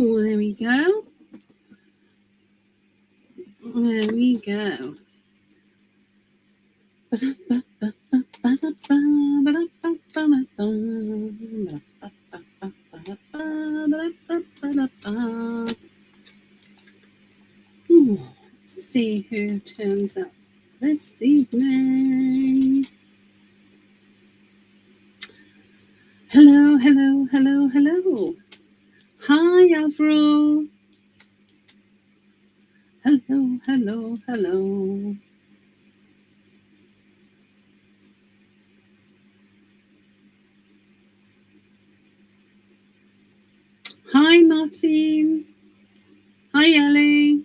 Oh, there we go. There we go. Ooh, let's see who turns up this evening. Hello, hello, hello, hello. Hi, Avril. Hello, hello, hello. Hi, Martin. Hi, Ellie.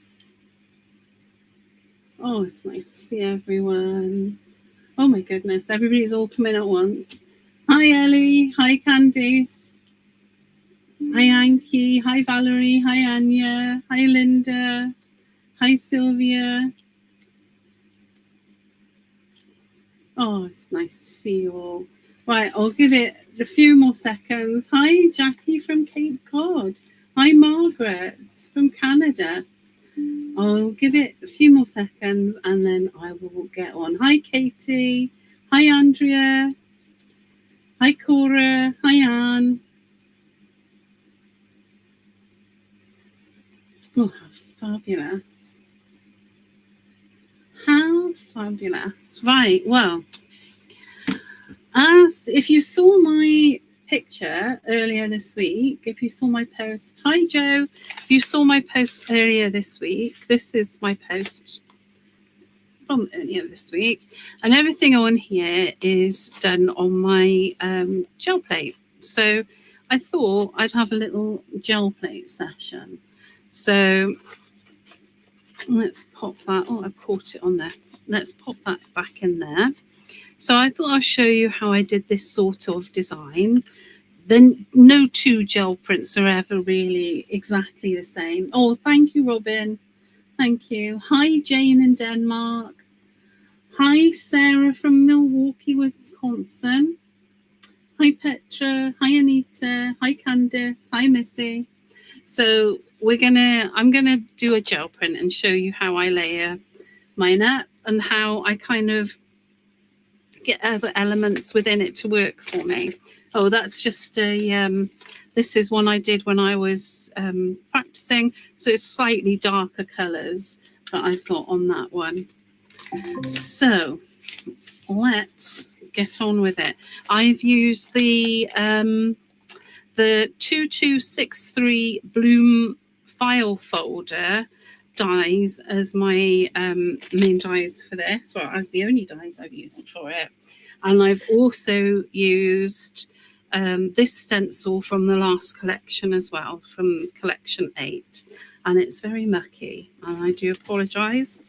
Oh, it's nice to see everyone. Oh my goodness, everybody's all coming at once. Hi, Ellie. Hi, Candice. Hi, Anki. Hi, Valerie. Hi, Anya. Hi, Linda. Hi, Sylvia. Oh, it's nice to see you all. Right, I'll give it a few more seconds. Hi, Jackie from Cape Cod. Hi, Margaret from Canada. I'll give it a few more seconds and then I will get on. Hi, Katie. Hi, Andrea. Hi, Cora. Hi, Anne. Oh, how fabulous. How fabulous. Right, well, as if you saw my picture earlier this week, if you saw my post, hi Joe, if you saw my post earlier this week, this is my post from earlier this week, and everything on here is done on my gel plate. So I thought I'd have a little gel plate session. So let's pop that. Oh, I caught it on there. Let's pop that back in there. So I thought I'll show you how I did this sort of design. Then no two gel prints are ever really exactly the same. Oh, thank you, Robin. Thank you. Hi, Jane in Denmark. Hi, Sarah from Milwaukee, Wisconsin. Hi, Petra. Hi, Anita. Hi, Candice. Hi, Missy. So I'm gonna do a gel print and show you how I layer mine up and how I kind of get other elements within it to work for me. Oh, that's just a this is one I did when I was practicing, so it's slightly darker colors that I've got on that one. So let's get on with it. I've used the 2263 Bloom file folder dies as my main dies for this, well, as the only dies I've used for it. And I've also used this stencil from the last collection as well, from collection 8. And it's very mucky, and I do apologise,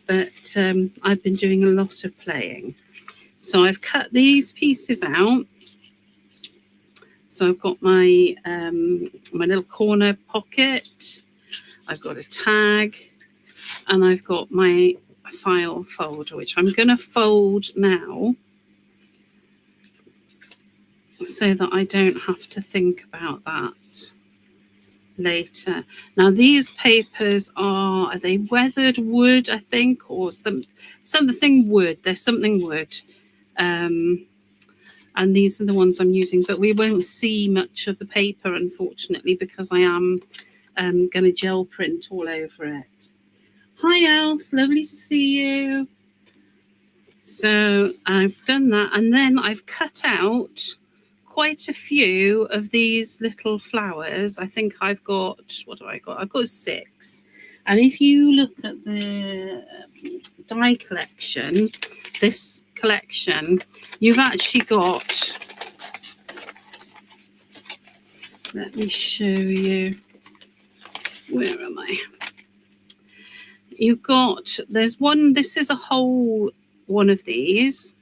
but I've been doing a lot of playing. So I've cut these pieces out. So I've got my my little corner pocket, I've got a tag, and I've got my file folder, which I'm going to fold now so that I don't have to think about that later. Now these papers are they weathered wood, I think, or something wood. They're something wood. And these are the ones I'm using, but we won't see much of the paper, unfortunately, because I am going to gel print all over it. Hi, Else. Lovely to see you. So I've done that, and then I've cut out quite a few of these little flowers. I think I've got, what have I got? I've got 6. And if you look at the die collection, this collection, you've actually got, let me show you, where am I? You've got, there's one, this is a whole one of these,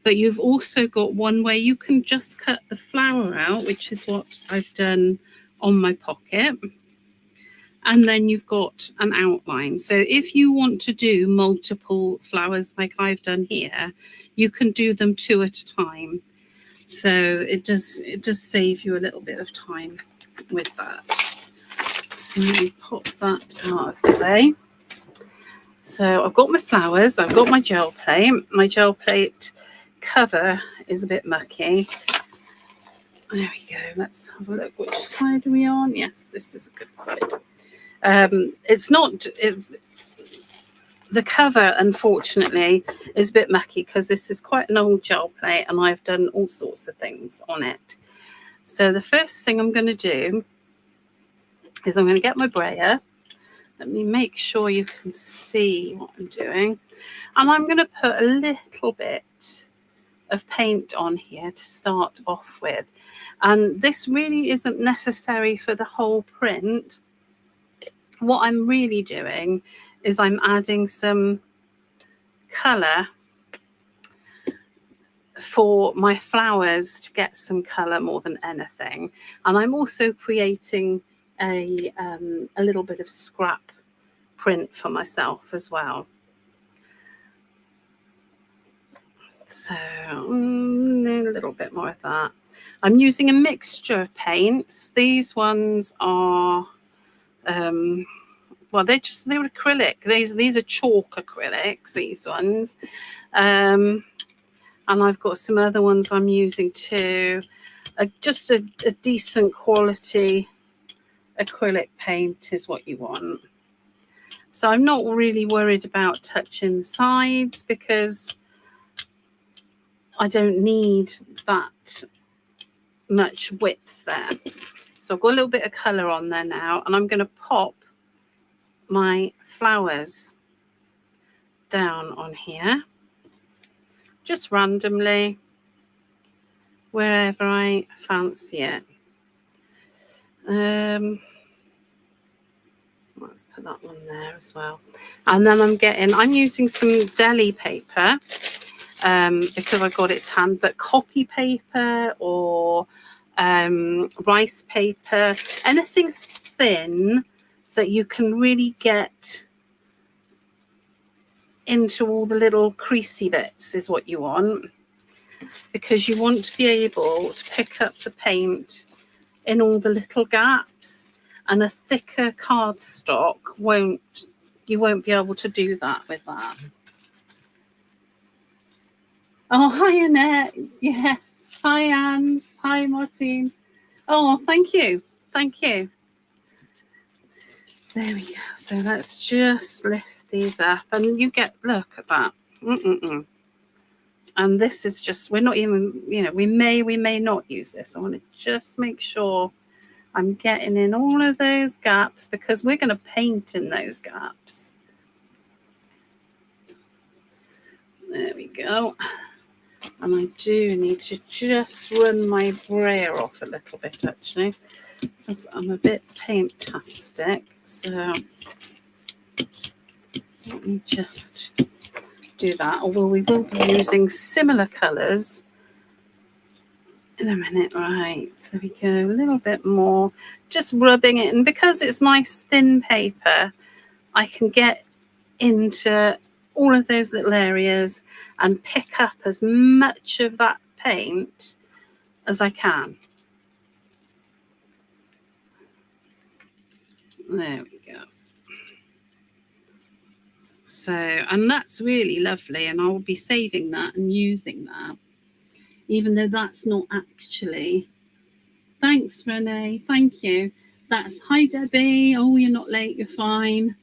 but you've also got one where you can just cut the flower out, which is what I've done on my pocket. And then you've got an outline. So if you want to do multiple flowers like I've done here, you can do them 2 at a time. So it does save you a little bit of time. with that. So let me pop that out of the way. So I've got my flowers, I've got my gel plate. My gel plate cover is a bit mucky. There we go. Let's have a look. Which side are we on? Yes, this is a good side. The cover, unfortunately, is a bit mucky because this is quite an old gel plate and I've done all sorts of things on it. So the first thing I'm going to do is I'm going to get my brayer. Let me make sure you can see what I'm doing. And I'm going to put a little bit of paint on here to start off with. And this really isn't necessary for the whole print. What I'm really doing is I'm adding some colour for my flowers to get some colour more than anything. And I'm also creating a little bit of scrap print for myself as well. So a little bit more of that. I'm using a mixture of paints. These ones are well, they're acrylic. These are chalk acrylics, these ones. And I've got some other ones I'm using too. Just a decent quality acrylic paint is what you want. So I'm not really worried about touching the sides because I don't need that much width there. So I've got a little bit of colour on there now, and I'm going to pop my flowers down on here just randomly wherever I fancy it. Let's put that one there as well. And then I'm using some deli paper because I got it to hand, but copy paper or rice paper, anything thin that you can really get into all the little creasy bits is what you want, because you want to be able to pick up the paint in all the little gaps, and a thicker cardstock you won't be able to do that with that. Oh, hi Annette. Yes. Hi Anne. Hi Martine. Oh, thank you. Thank you. There we go. So let's just lift these up, and you get, look at that. And this is just, we're not even, we may not use this. I want to just make sure I'm getting in all of those gaps because we're going to paint in those gaps. There we go. And I do need to just run my brayer off a little bit, actually, because I'm a bit paint-tastic. So let me just do that. Although we will be using similar colours in a minute. Right, there we go. A little bit more. Just rubbing it. And because it's nice thin paper, I can get into all of those little areas and pick up as much of that paint as I can. There we go. So, and that's really lovely, and I'll be saving that and using that, even though that's not actually. Thanks, Renee. Thank you. That's hi, Debbie. Oh, you're not late. You're fine.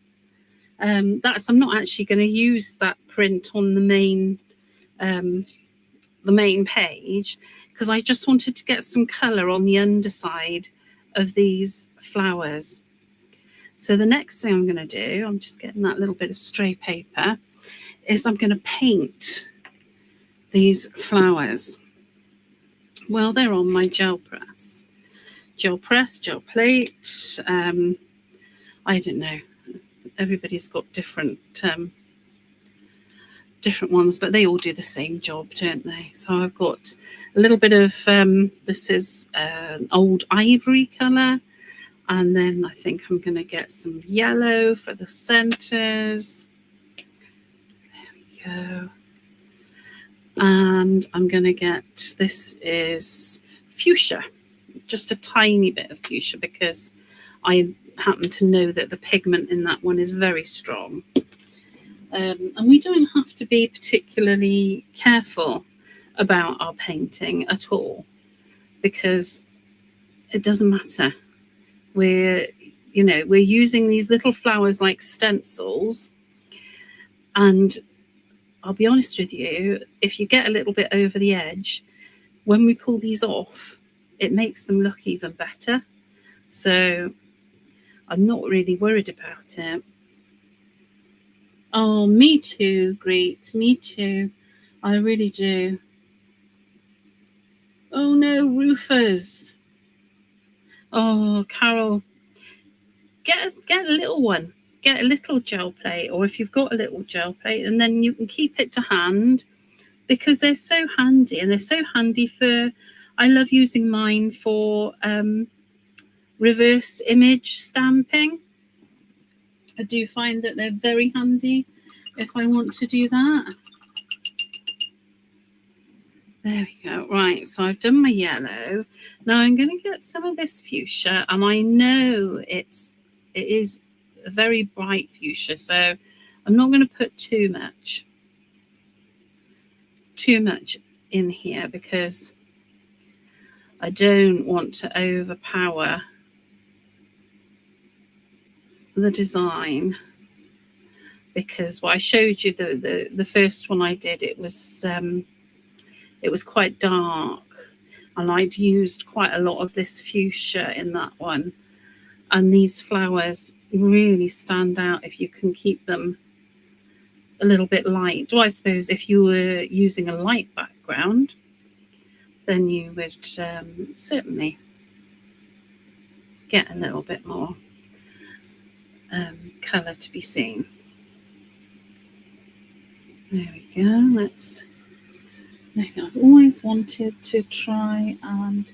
I'm not actually going to use that print on the main page because I just wanted to get some colour on the underside of these flowers. So the next thing I'm going to do, I'm just getting that little bit of stray paper, is I'm going to paint these flowers. Well, they're on my gel press, gel plate. I don't know. Everybody's got different ones, but they all do the same job, don't they? So I've got a little bit of this is an old ivory colour, and then I think I'm going to get some yellow for the centres. There we go. And I'm going to get, this is fuchsia, just a tiny bit of fuchsia because I happen to know that the pigment in that one is very strong. And we don't have to be particularly careful about our painting at all because it doesn't matter. We're using these little flowers like stencils, and I'll be honest with you, if you get a little bit over the edge, when we pull these off, it makes them look even better. So I'm not really worried about it. Oh, me too, Greet. Me too. I really do. Oh no, Rufus. Oh, Carol, get a little one. Get a little gel plate, or if you've got a little gel plate, and then you can keep it to hand because they're so handy, and they're so handy for. I love using mine for reverse image stamping. I do find that they're very handy if I want to do that. There we go. Right, so I've done my yellow. Now I'm going to get some of this fuchsia, and I know it is a very bright fuchsia, so I'm not going to put too much in here because I don't want to overpower the design. Because I showed you the first one I did, it was quite dark, and I'd used quite a lot of this fuchsia in that one. And these flowers really stand out if you can keep them a little bit light. Well, I suppose if you were using a light background, then you would certainly get a little bit more colour to be seen. There we go. I've always wanted to try and...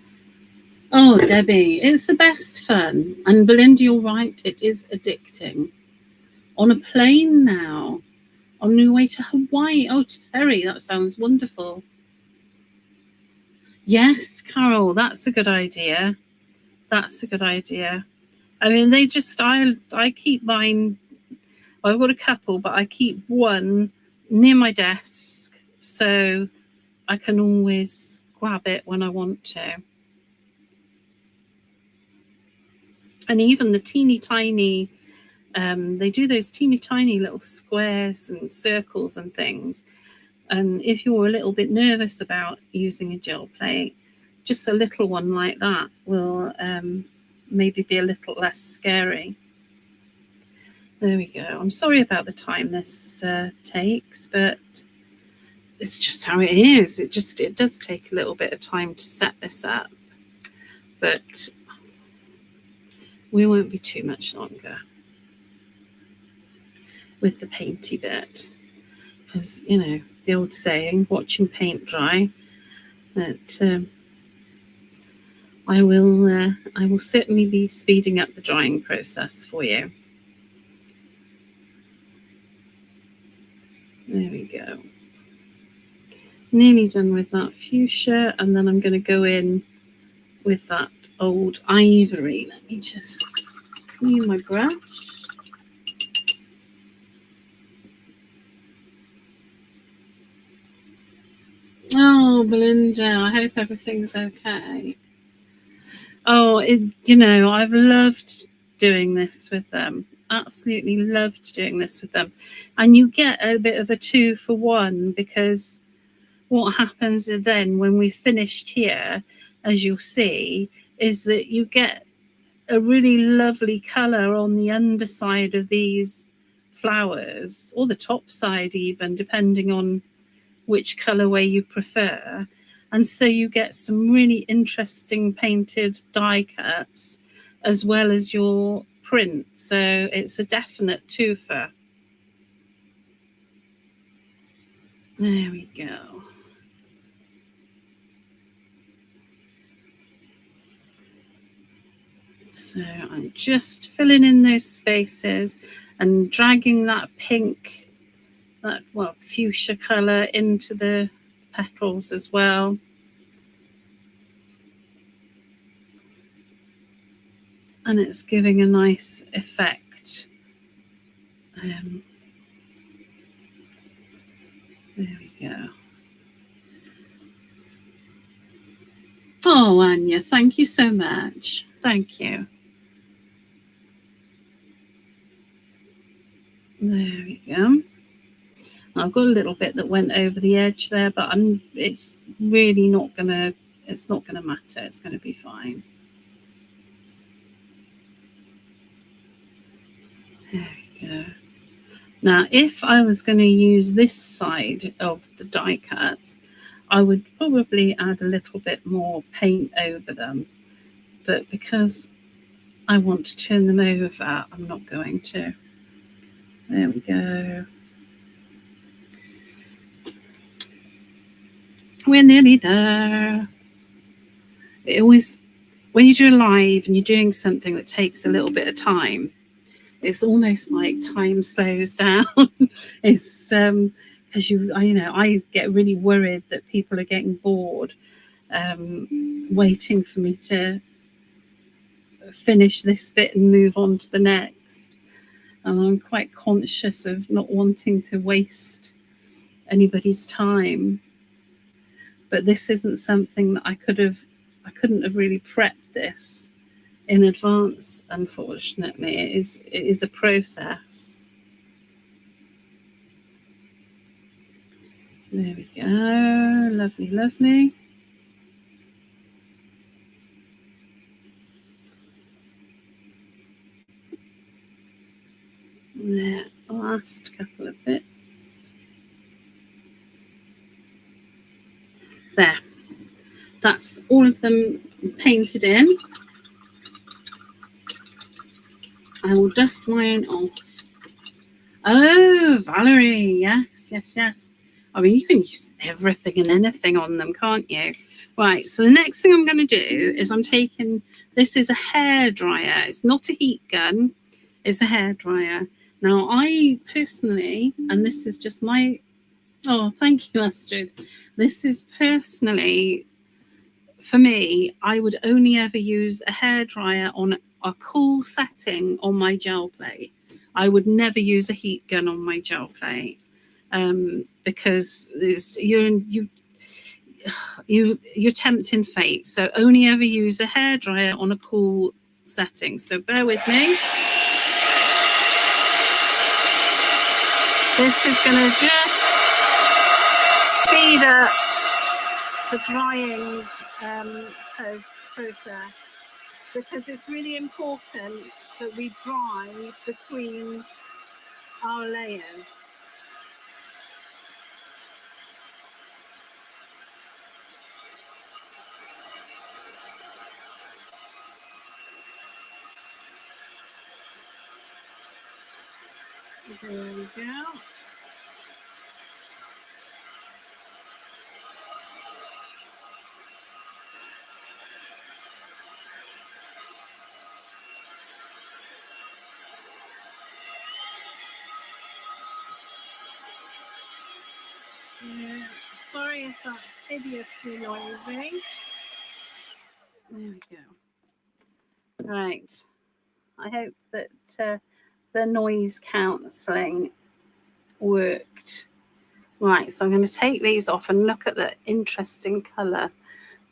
Oh, Debbie, it's the best fun. And Belinda, you're right, it is addicting. On a plane now, on your way to Hawaii. Oh, Terry, that sounds wonderful. Yes, Carol, that's a good idea. That's a good idea. I mean, I keep mine, well, I've got a couple, but I keep one near my desk so I can always grab it when I want to. And even the teeny tiny, they do those teeny tiny little squares and circles and things. And if you're a little bit nervous about using a gel plate, just a little one like that will maybe be a little less scary. There we go. I'm sorry about the time this takes, but it's just how it is. It does take a little bit of time to set this up, but we won't be too much longer with the painty bit, because the old saying, watching paint dry. But I will certainly be speeding up the drying process for you. There we go. Nearly done with that fuchsia, and then I'm going to go in with that old ivory. Let me just clean my brush. Oh, Belinda, I hope everything's okay. Oh, I've loved doing this with them. Absolutely loved doing this with them. And you get a bit of a 2-for-1 because what happens then when we've finished here, as you'll see, is that you get a really lovely colour on the underside of these flowers, or the top side even, depending on which colourway you prefer. And so you get some really interesting painted die cuts as well as your print. So it's a definite twofer. There we go. So I'm just filling in those spaces and dragging that pink, fuchsia colour into the petals as well. and it's giving a nice effect. There we go. Oh, Anya, thank you so much. Thank you. There we go. I've got a little bit that went over the edge there, but it's really not gonna. It's not gonna matter. It's gonna be fine. There we go. Now, if I was going to use this side of the die cuts, I would probably add a little bit more paint over them. But because I want to turn them over, I'm not going to. There we go. We're nearly there. It always, when you do live and you're doing something that takes a little bit of time, it's almost like time slows down. It's because I get really worried that people are getting bored, waiting for me to finish this bit and move on to the next. And I'm quite conscious of not wanting to waste anybody's time. But this isn't something that I couldn't have really prepped this in advance, unfortunately. It is a process. There we go. Lovely, lovely. There, last couple of bits. There. That's all of them painted in. I will dust mine off. Oh, Valerie, yes, yes, yes. I mean, you can use everything and anything on them, can't you? Right, so the next thing I'm going to do is this is a hairdryer. It's not a heat gun, it's a hairdryer. Now, I personally, and this is just oh, thank you, Astrid. This is personally, for me, I would only ever use a hairdryer on a cool setting on my gel plate. I would never use a heat gun on my gel plate because you're tempting fate. So only ever use a hairdryer on a cool setting. So bear with me. This is going to just speed up the drying process, because it's really important that we dry between our layers. There we go. Yeah. Sorry if that's hideously noisy. There we go. Right. I hope that the noise cancelling worked. Right, so I'm going to take these off and look at the interesting colour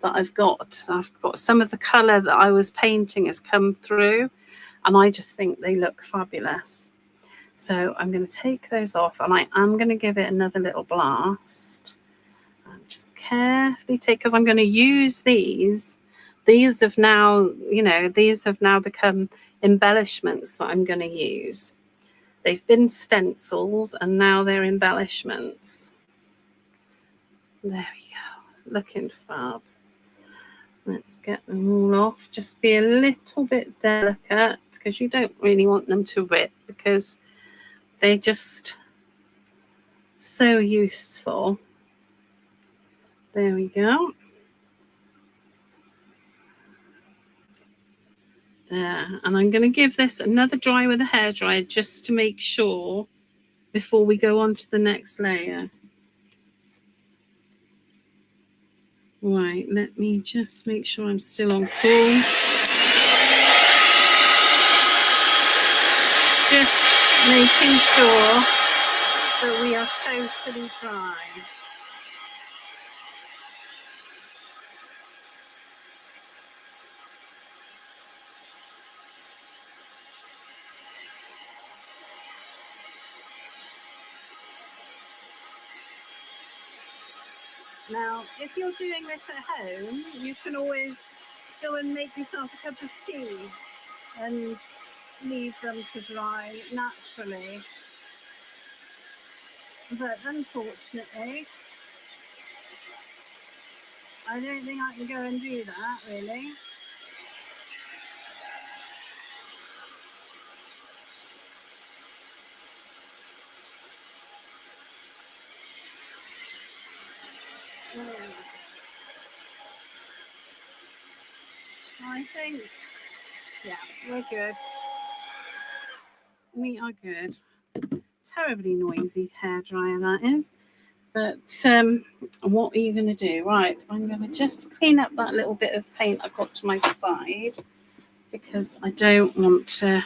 that I've got. I've got some of the colour that I was painting has come through, and I just think they look fabulous. So I'm going to take those off, and I am going to give it another little blast. Just carefully take, because I'm going to use these. These have now become embellishments that I'm going to use. They've been stencils, and now they're embellishments. There we go. Looking fab. Let's get them all off. Just be a little bit delicate, because you don't really want them to rip, because they're just so useful. There we go. There. And I'm going to give this another dry with a hairdryer just to make sure before we go on to the next layer. Right, let me just make sure I'm still on cool. Just making sure that we are totally dry. Now, if you're doing this at home, you can always go and make yourself a cup of tea and leave them to dry naturally. But unfortunately, I don't think I can go and do that, really. I think, yeah, we're good. We are good. Terribly noisy hairdryer, that is. But what are you going to do? Right, I'm going to just clean up that little bit of paint I got to my side because I don't want to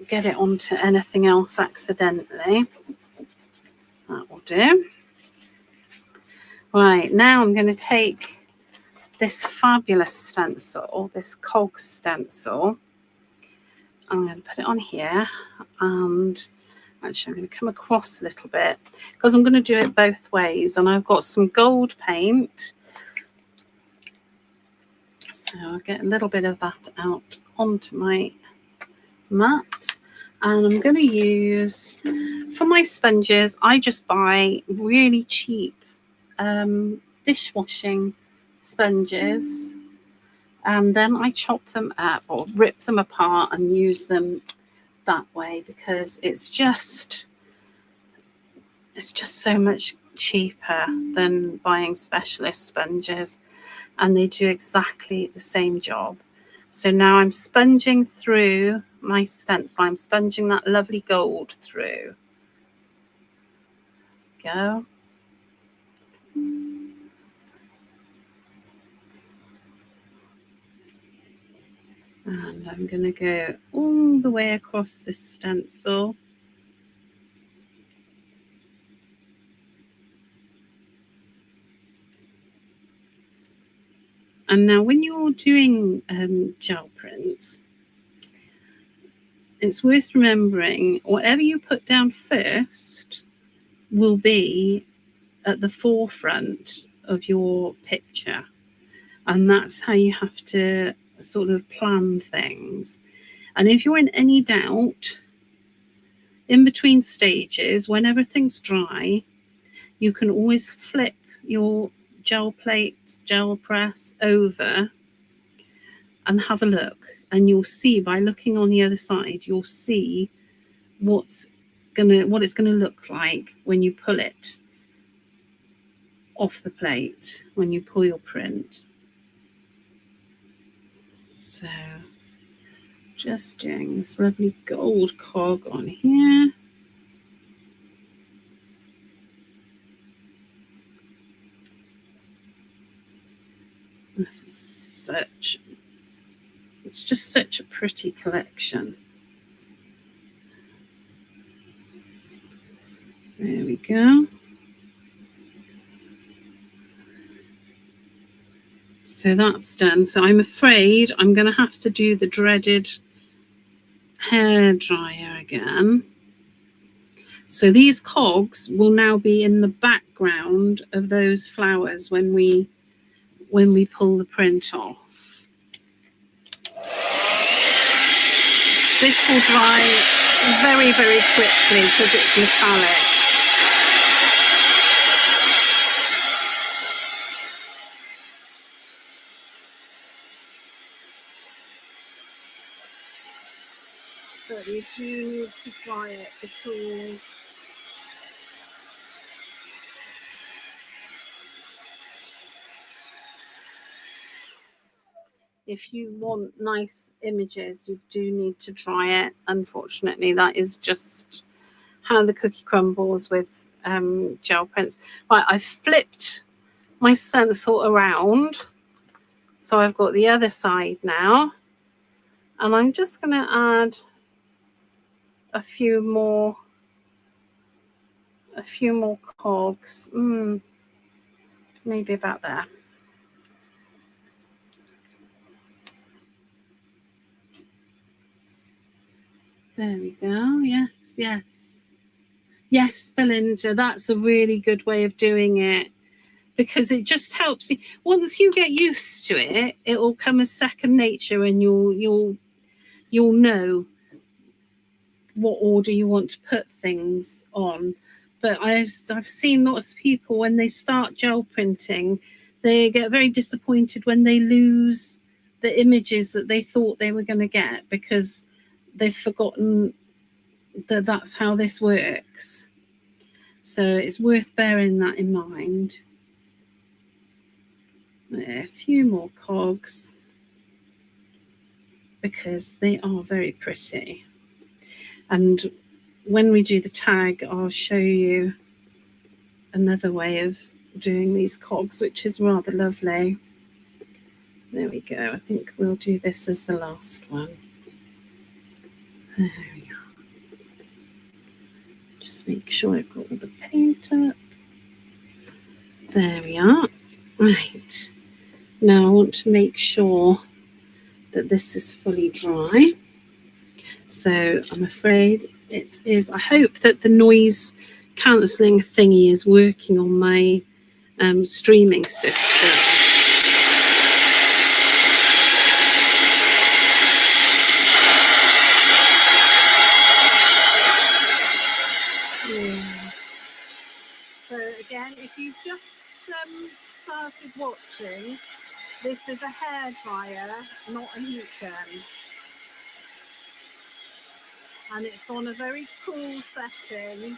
get it onto anything else accidentally. That will do. Right, now I'm going to take this fabulous stencil, this cog stencil. I'm going to put it on here, and actually I'm going to come across a little bit because I'm going to do it both ways, and I've got some gold paint, so I'll get a little bit of that out onto my mat. And I'm going to use, for my sponges, I just buy really cheap dishwashing sponges, and then I chop them up or rip them apart and use them that way because it's just so much cheaper than buying specialist sponges, and they do exactly the same job. So now I'm sponging through my stencil. I'm sponging that lovely gold through. Go. And I'm going to go all the way across this stencil. And now when you're doing gel prints, it's worth remembering whatever you put down first will be at the forefront of your picture. And that's how you have to sort of plan things. And if you're in any doubt, in between stages, when everything's dry, you can always flip your gel plate, gel press over and have a look. And you'll see, by looking on the other side, you'll see what it's gonna look like when you pull it off the plate, when you pull your print. So just doing this lovely gold cog on here. This is it's just such a pretty collection. There we go. So that's done. So I'm afraid I'm going to have to do the dreaded hair dryer again. So these cogs will now be in the background of those flowers when we pull the print off. This will dry very, very quickly because it's metallic. But you do need to dry it before if you want nice images, you do need to dry it. Unfortunately, that is just how the cookie crumbles with gel prints. Right, I've flipped my stencil around, so I've got the other side now, And I'm just going to add a few more cogs. Maybe about there. There we go. Yes, Belinda, that's a really good way of doing it, because it just helps you. Once you get used to it, it will come as second nature, and you'll know what order you want to put things on. But I've seen lots of people, when they start gel printing, they get very disappointed when they lose the images that they thought they were going to get, because they've forgotten that that's how this works. So it's worth bearing that in mind. A few more cogs, because they are very pretty. And when we do the tag, I'll show you another way of doing these cogs, which is rather lovely. There we go. I think we'll do this as the last one. There we are. Just make sure I've got all the paint up. There we are. Right. Now I want to make sure that this is fully dry. So I'm afraid it is. I hope that the noise cancelling thingy is working on my streaming system. Yeah. So again, if you've just started watching, this is a hairdryer, not a heat gun. And it's on a very cool setting,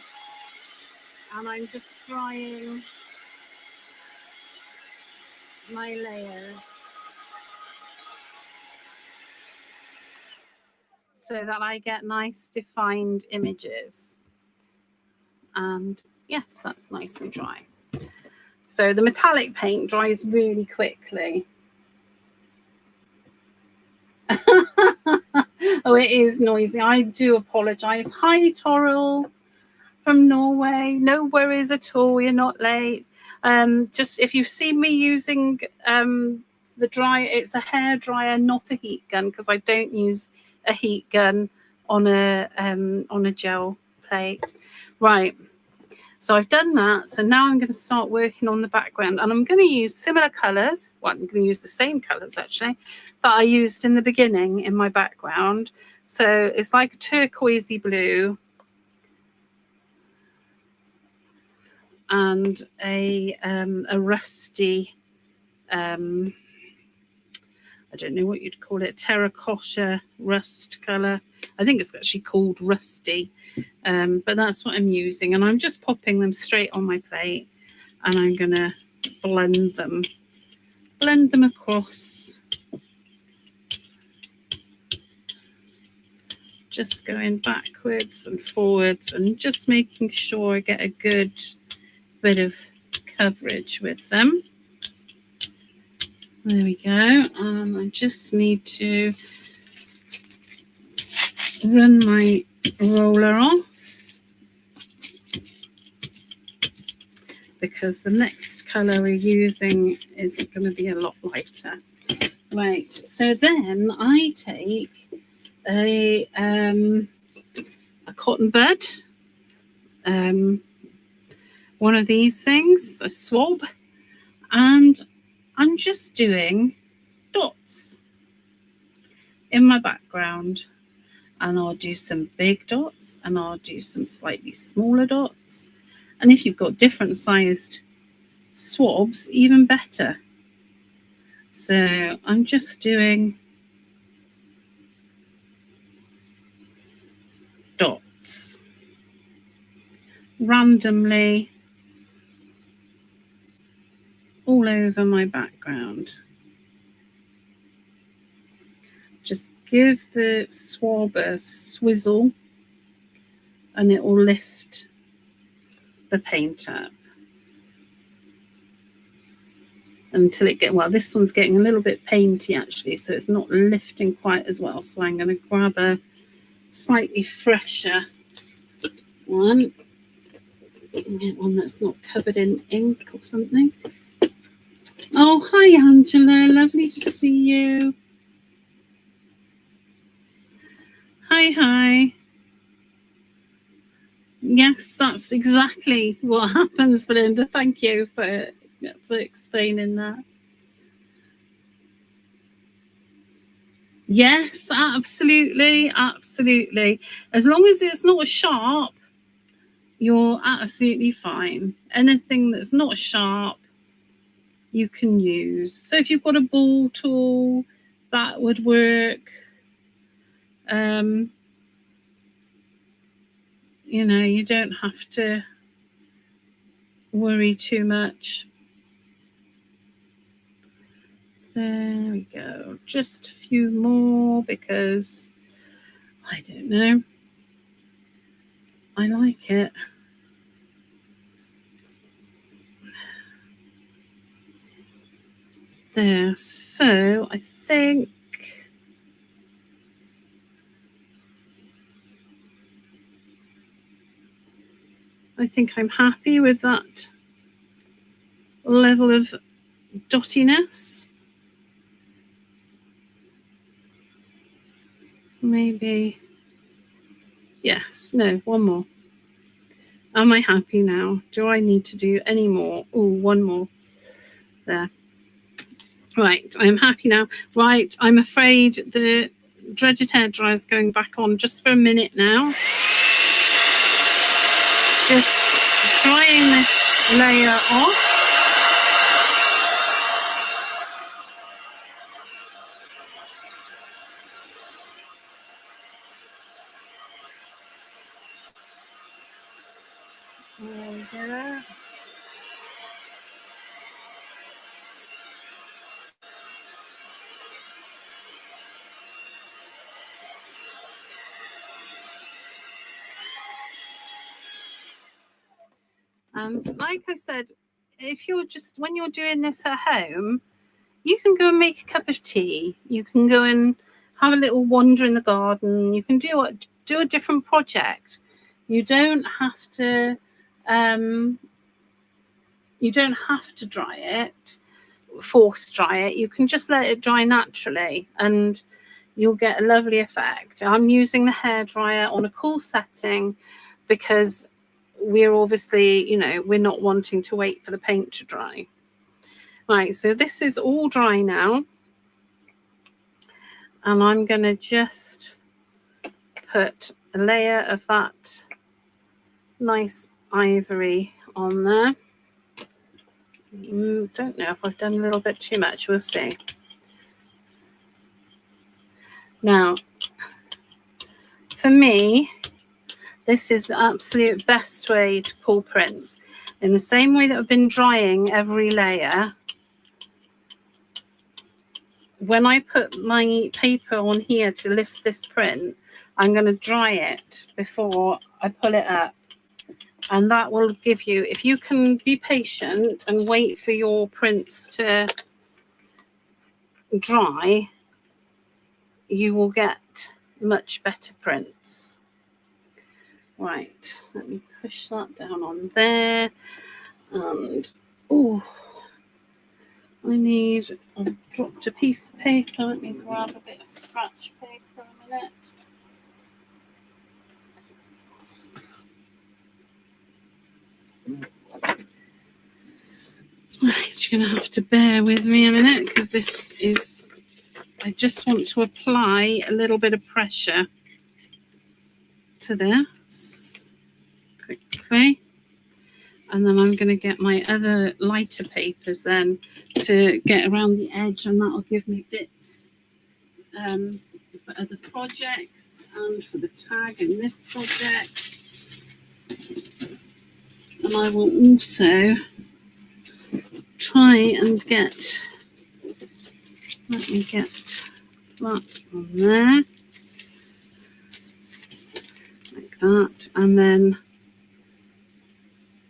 and I'm just drying my layers so that I get nice defined images. And yes, that's nice and dry. So the metallic paint dries really quickly. Oh, it is noisy. I do apologize. Hi, Toril from Norway. No worries at all. You're not late. Just if you've seen me using the dry, it's a hair dryer, not a heat gun, because I don't use a heat gun on a gel plate. Right. So I've done that. So now I'm going to start working on the background, and I'm going to use similar colours. Well, I'm going to use the same colours actually that I used in the beginning in my background. So it's like a turquoisey blue and a rusty, I don't know what you'd call it, terracotta rust colour. I think it's actually called rusty, but that's what I'm using. And I'm just popping them straight on my plate, and I'm going to blend them across. Just going backwards and forwards and just making sure I get a good bit of coverage with them. There we go. I just need to run my roller off, because the next colour we're using is going to be a lot lighter. Right, so then I take a cotton bud, one of these things, a swab, and I'm just doing dots in my background, and I'll do some big dots and I'll do some slightly smaller dots, and if you've got different sized swabs, even better. So I'm just doing dots randomly all over my background. Just give the swab a swizzle and it will lift the paint up. until it well, this one's getting a little bit painty actually, so it's not lifting quite as well. So I'm going to grab a slightly fresher one. Get one that's not covered in ink or something. Oh, hi Angela, lovely to see you. Hi. Yes, that's exactly what happens, Belinda. Thank you for explaining that. Yes, absolutely. As long as it's not sharp, you're absolutely fine. Anything that's not sharp, you can use. So if you've got a ball tool, that would work. You don't have to worry too much. There we go. Just a few more because I don't know. I like it. There. So I think I'm happy with that level of dottiness. Maybe. Yes. No. One more. Am I happy now? Do I need to do any more? Oh, one more. There. Right. I am happy now. Right. I'm afraid the dreaded hairdryer is going back on just for a minute now. Just drying this layer off. There. And like I said, if you're just, when you're doing this at home, you can go and make a cup of tea. You can go and have a little wander in the garden. You can do a different project. You don't have to dry it, force dry it. You can just let it dry naturally and you'll get a lovely effect. I'm using the hairdryer on a cool setting because we're obviously, we're not wanting to wait for the paint to dry. Right, so this is all dry now. And I'm going to just put a layer of that nice ivory on there. Don't know if I've done a little bit too much. We'll see. Now, for me, this is the absolute best way to pull prints. In the same way that I've been drying every layer, when I put my paper on here to lift this print, I'm going to dry it before I pull it up. And that will give you, if you can be patient and wait for your prints to dry, you will get much better prints. Right, let me push that down on there. And, I've dropped a piece of paper. Let me grab a bit of scratch paper a minute. Right, you're going to have to bear with me a minute because I just want to apply a little bit of pressure to this quickly. And then I'm going to get my other lighter papers then to get around the edge, and that'll give me bits for other projects and for the tag in this project. And I will also try and let me get that on there, like that, and then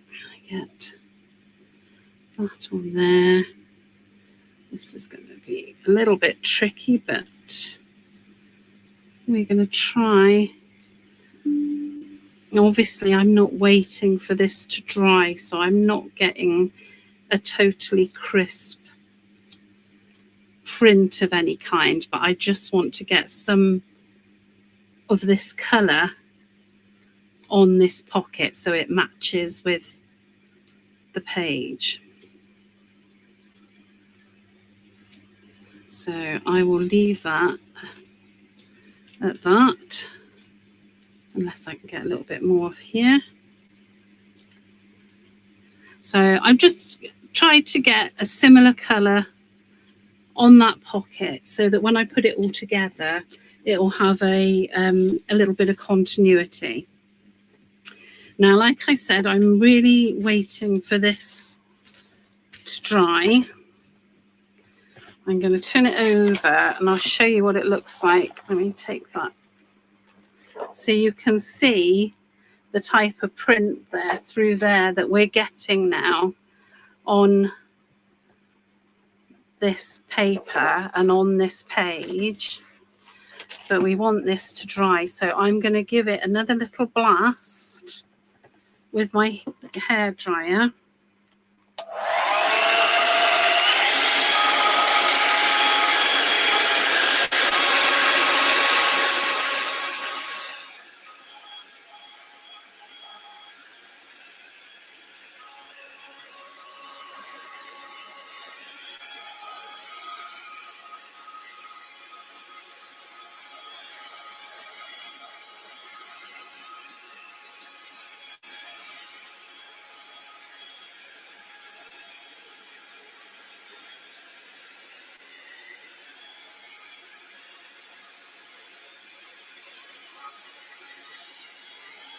I get that on there. This is going to be a little bit tricky, but we're going to try. Obviously, I'm not waiting for this to dry, so I'm not getting a totally crisp print of any kind, but I just want to get some of this colour on this pocket so it matches with the page. So I will leave that at that, unless I can get a little bit more of here. So I've just tried to get a similar colour on that pocket so that when I put it all together, it will have a little bit of continuity. Now, like I said, I'm really waiting for this to dry. I'm going to turn it over and I'll show you what it looks like. Let me take that. So you can see the type of print there through there that we're getting now on this paper and on this page. But we want this to dry. So I'm going to give it another little blast with my hairdryer.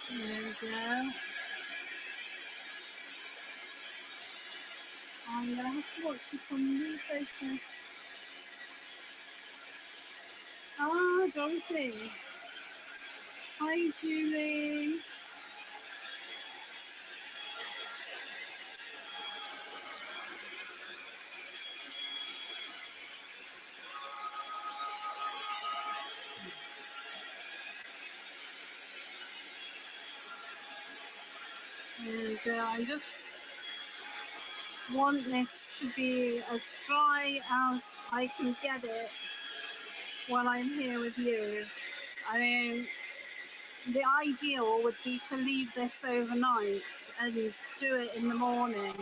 There we go. I'm going to have to watch you from these places. Ah, Dorothy. Hi, Julie. And I just want this to be as dry as I can get it while I'm here with you. I mean, the ideal would be to leave this overnight and do it in the morning.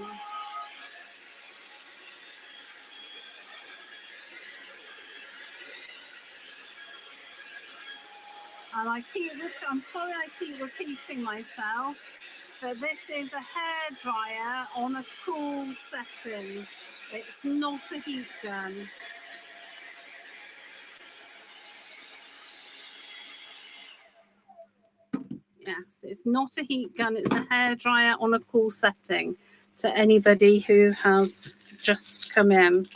And I'm sorry I keep repeating myself, but this is a hairdryer on a cool setting. It's not a heat gun. Yes, it's not a heat gun, it's a hairdryer on a cool setting to anybody who has just come in.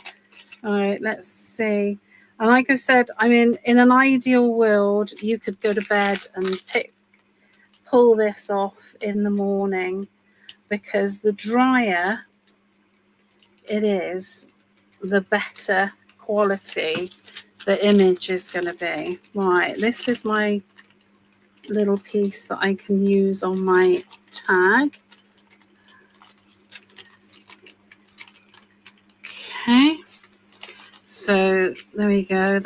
All right, let's see. And like I said, I mean, in an ideal world, you could go to bed and pull this off in the morning, because the drier it is, the better quality the image is going to be. Right, this is my little piece that I can use on my tag. Okay, so there we go.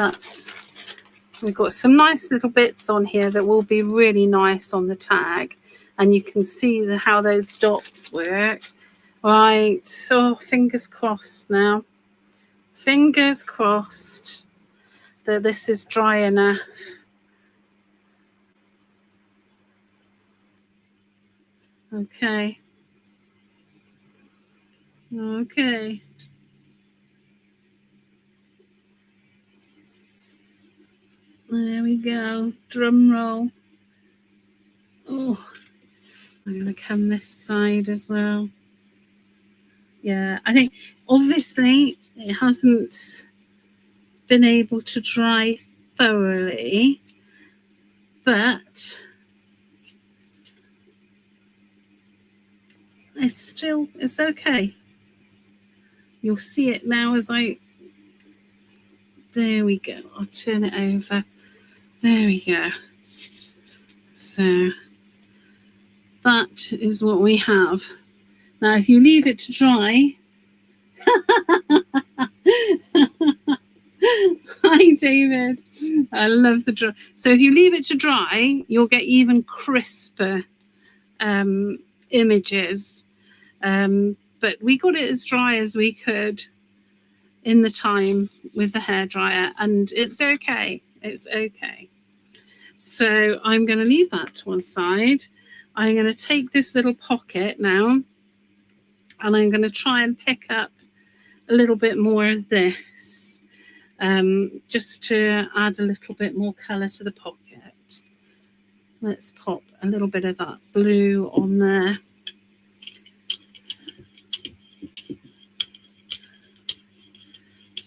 We've got some nice little bits on here that will be really nice on the tag, and you can see how those dots work. Right, so fingers crossed now. Fingers crossed that this is dry enough. Okay. Okay. There we go. Drum roll. Oh, I'm going to come this side as well. Yeah, I think obviously it hasn't been able to dry thoroughly, but it's okay. You'll see it now as I There we go. I'll turn it over. There we go. So that is what we have. Now, if you leave it to dry, hi David, I love the dry. So if you leave it to dry, you'll get even crisper images. But we got it as dry as we could in the time with the hairdryer, and it's okay. It's okay. So I'm going to leave that to one side. I'm going to take this little pocket now, and I'm going to try and pick up a little bit more of this, just to add a little bit more colour to the pocket. Let's pop a little bit of that blue on there.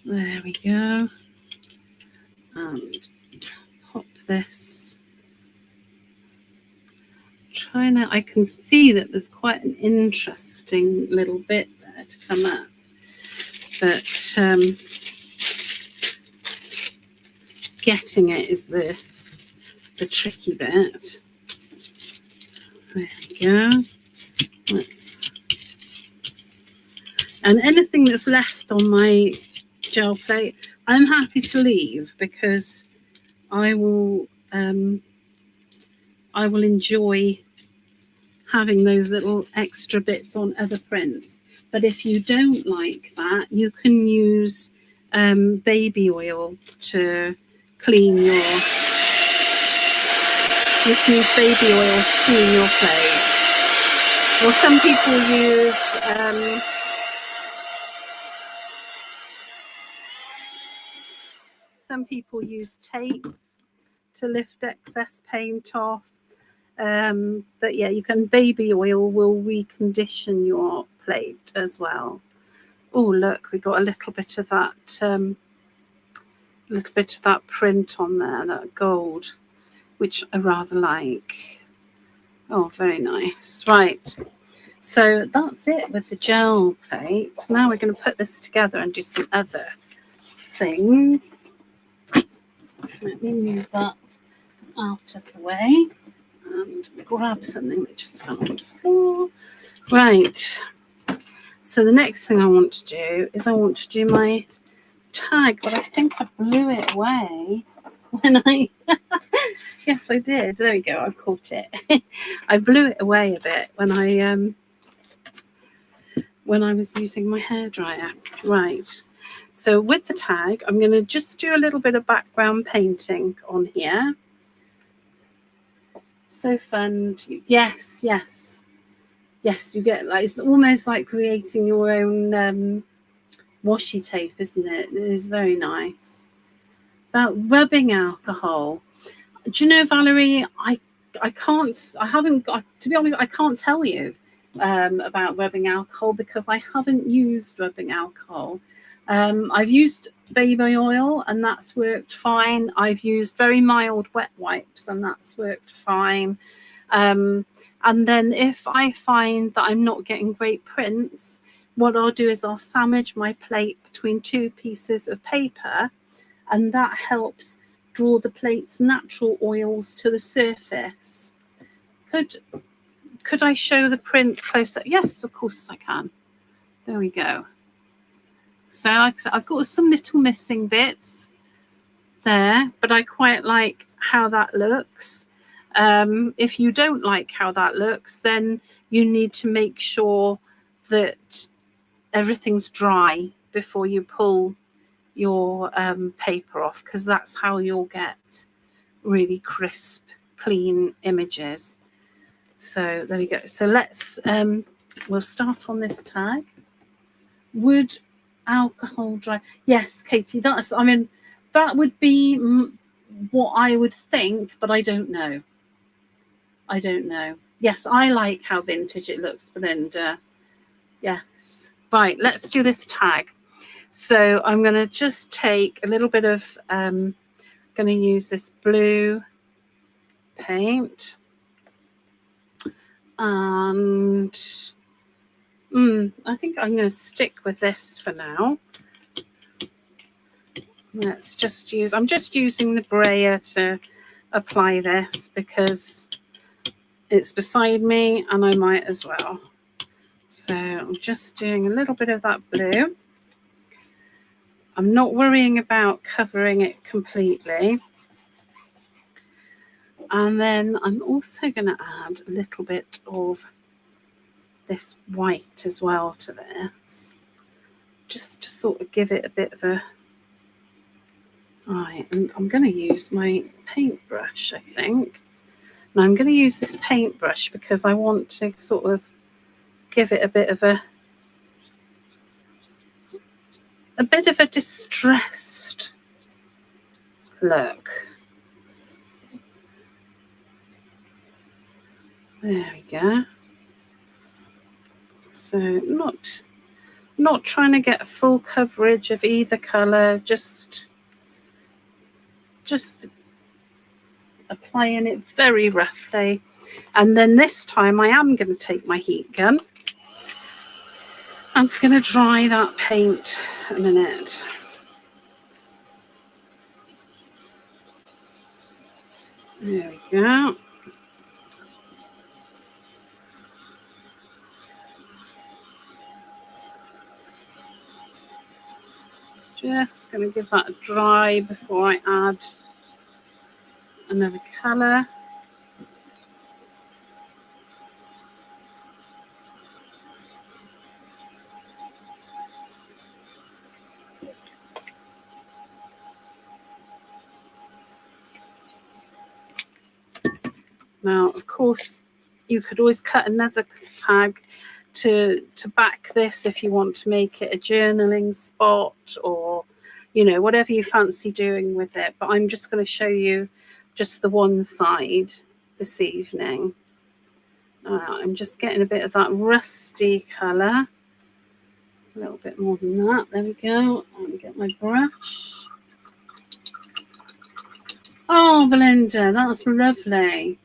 There we go. And pop this. I can see that there's quite an interesting little bit there to come up. But getting it is the tricky bit. There we go. And anything that's left on my gel plate, I'm happy to leave, because I will enjoy having those little extra bits on other prints. But if you don't like that, you can use baby oil to clean your. You can use baby oil to clean your plate. Or some people use tape to lift excess paint off. But yeah, you can. Baby oil will recondition your plate as well. Oh, look, we got a little bit of that print on there, that gold, which I rather like. Oh, very nice. Right, so that's it with the gel plate. Now we're going to put this together and do some other things. Let me move that out of the way and grab something that just fell on the floor. Right, so the next thing I want to do is I want to do my tag, but I think I blew it away when I yes, I did. There we go. I've caught it. I blew it away a bit when I was using my hairdryer. Right. So with the tag, I'm going to just do a little bit of background painting on here. So fun. Yes. You get, like, it's almost like creating your own washi tape, isn't it? It is very nice. About rubbing alcohol. Do you know, Valerie, I haven't got, to be honest, I can't tell you about rubbing alcohol, because I haven't used rubbing alcohol. I've used baby oil and that's worked fine. I've used very mild wet wipes and that's worked fine. And then if I find that I'm not getting great prints, what I'll do is I'll sandwich my plate between two pieces of paper, and that helps draw the plate's natural oils to the surface. Could I show the print closer? Yes, of course I can. There we go. So like I said, I've got some little missing bits there, but I quite like how that looks. If you don't like how that looks, then you need to make sure that everything's dry before you pull your paper off, because that's how you'll get really crisp, clean images. So there we go. So let's we'll start on this tag. Would alcohol dry? Yes, Katie, that would be what I would think, but I don't know. Yes, I like how vintage it looks, Belinda. Yes. Right, let's do this tag. So I'm going to just take a little bit of, going to use this blue paint, and I think I'm going to stick with this for now. Let's just use, I'm just using the brayer to apply this because it's beside me and I might as well. So I'm just doing a little bit of that blue. I'm not worrying about covering it completely. And then I'm also going to add a little bit of this white as well to this, just to sort of give it a bit of a... Right, and I'm going to use my paintbrush, I think. And I'm going to use this paintbrush because I want to sort of give it a bit of a distressed look. There we go. So not trying to get full coverage of either colour, just applying it very roughly. And then this time I am going to take my heat gun. I'm going to dry that paint a minute. There we go. Just going to give that a dry before I add another colour. Now, of course, you could always cut another tag to back this if you want to make it a journaling spot or, you know, whatever you fancy doing with it. But I'm just going to show you just the one side this evening. I'm just getting a bit of that rusty colour. A little bit more than that. There we go. Let me get my brush. Oh, Belinda, that's lovely.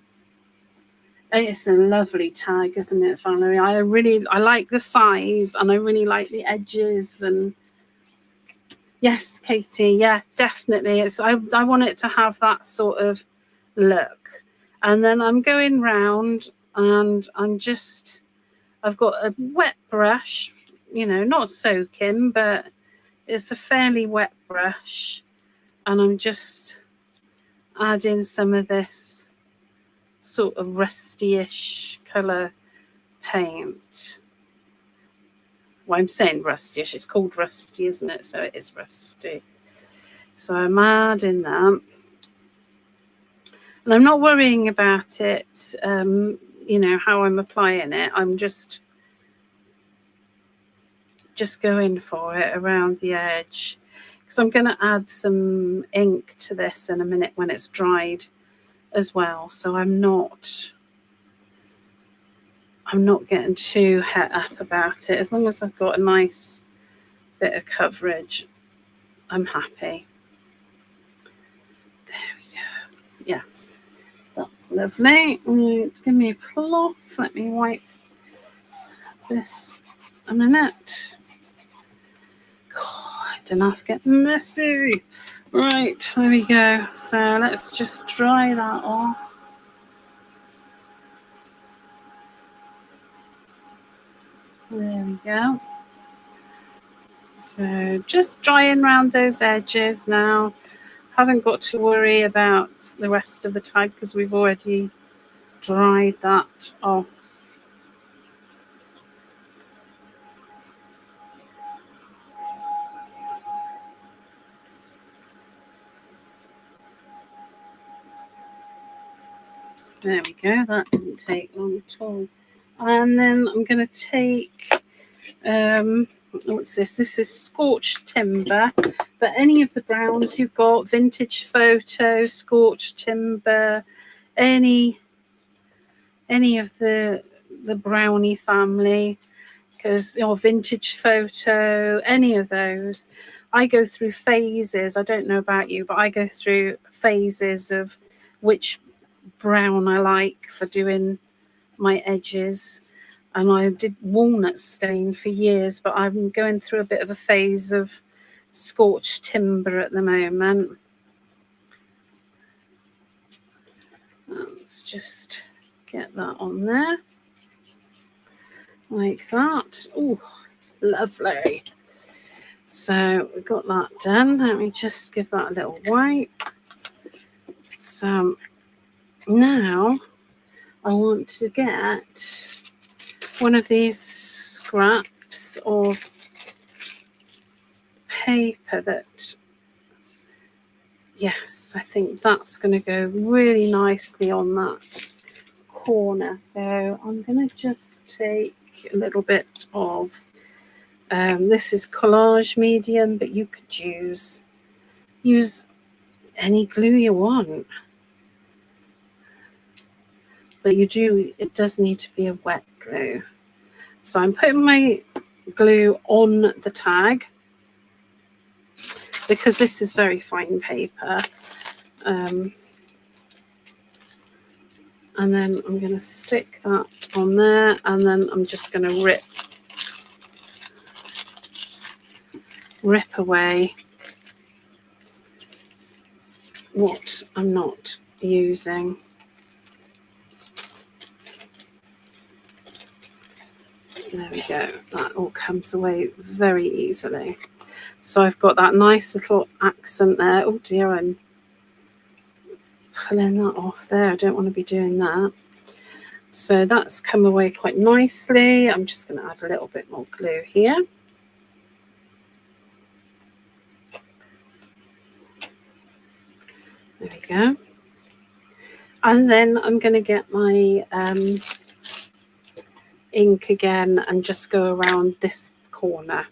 It's a lovely tag, isn't it, Valerie? I like the size and I really like the edges. And yes, Katie, yeah, definitely. I want it to have that sort of look. And then I'm going round and I've got a wet brush, you know, not soaking, but it's a fairly wet brush. And I'm just adding some of this sort of rusty-ish colour paint. Well, I'm saying rusty-ish. It's called rusty, isn't it? So it is rusty. So I'm adding that. And I'm not worrying about it, you know, how I'm applying it. I'm just going for it around the edge. Because I'm going to add some ink to this in a minute when it's dried as well. So I'm not getting too het up about it. As long as I've got a nice bit of coverage, I'm happy. There we go. Yes, that's lovely. Right, give me a cloth. Let me wipe this a minute. God, I don't have to get messy. Right, there we go. So let's just dry that off. There we go. So just drying around those edges now. Haven't got to worry about the rest of the tag because we've already dried that off. There we go. That didn't take long at all. And then I'm going to take, what's this? This is Scorched Timber. But any of the browns you've got, Vintage Photo, Scorched Timber, any of the brownie family, because, or Vintage Photo, any of those. I go through phases. I don't know about you, but I go through phases of which brown I like for doing my edges. And I did walnut stain for years, but I'm going through a bit of a phase of scorched timber at the moment. Let's just get that on there like that. Oh, lovely. So we've got that done. Let me just give that a little wipe. So now I want to get one of these scraps of paper that, yes, I think that's going to go really nicely on that corner. So I'm going to just take a little bit of, this is collage medium, but you could use any glue you want. But it does need to be a wet glue. So I'm putting my glue on the tag because this is very fine paper. And then I'm going to stick that on there, and then I'm just going to rip away what I'm not using. There we go. That all comes away very easily. So I've got that nice little accent there. Oh dear, I'm pulling that off there. I don't want to be doing that. So that's come away quite nicely. I'm just going to add a little bit more glue here. There we go. And then I'm going to get my ink again and just go around this corner.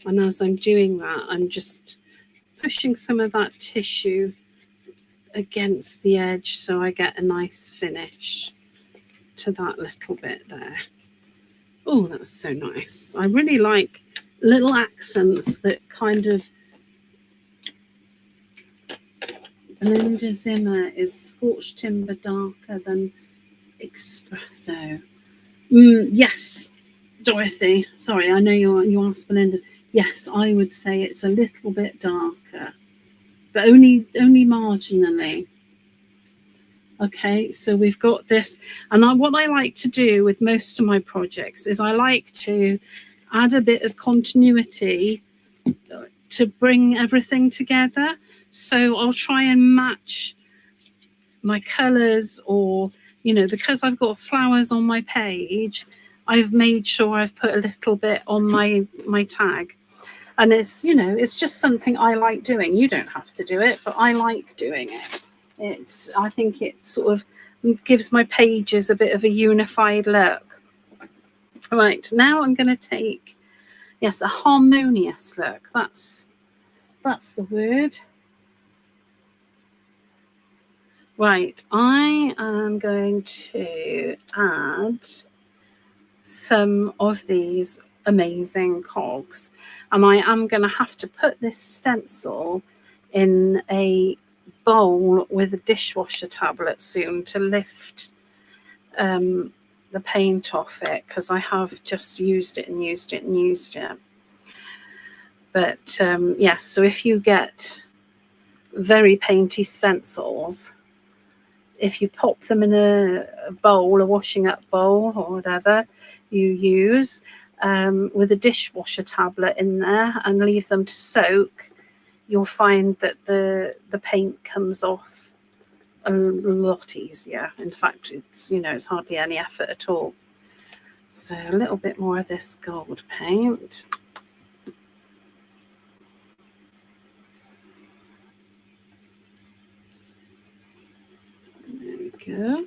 And as I'm doing that, I'm just pushing some of that tissue against the edge so I get a nice finish to that little bit there. Oh, that's so nice. I really like little accents that kind of, Linda Zimmer is scorched timber darker than espresso. Yes, Dorothy. Sorry, I know you asked Belinda. Yes, I would say it's a little bit darker, but only marginally. Okay, so we've got this, and what I like to do with most of my projects is I like to add a bit of continuity to bring everything together. So I'll try and match my colours, or, you know, because I've got flowers on my page, I've made sure I've put a little bit on my tag. And it's, you know, it's just something I like doing. You don't have to do it, but I like doing it. I think it sort of gives my pages a bit of a unified look. Right, now I'm going to take, yes, a harmonious look. That's the word. Right, I am going to add some of these amazing cogs, and I am going to have to put this stencil in a bowl with a dishwasher tablet soon to lift the paint off it, because I have just used it. But yes, so if you get very painty stencils, if you pop them in a bowl, a washing up bowl or whatever you use, with a dishwasher tablet in there, and leave them to soak, you'll find that the paint comes off a lot easier. In fact, it's hardly any effort at all. So a little bit more of this gold paint. There we go.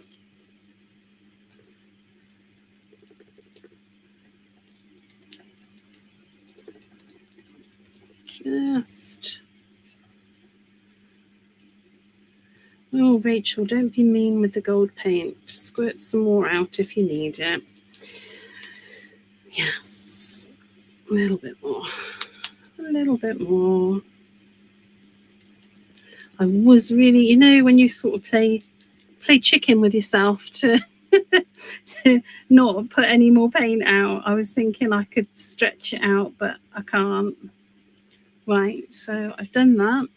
Oh, Rachel, don't be mean with the gold paint. Squirt some more out if you need it. Yes, a little bit more. I was really, when you sort of play play chicken with yourself to, to not put any more paint out. I was thinking I could stretch it out, but I can't. Right, so I've done that.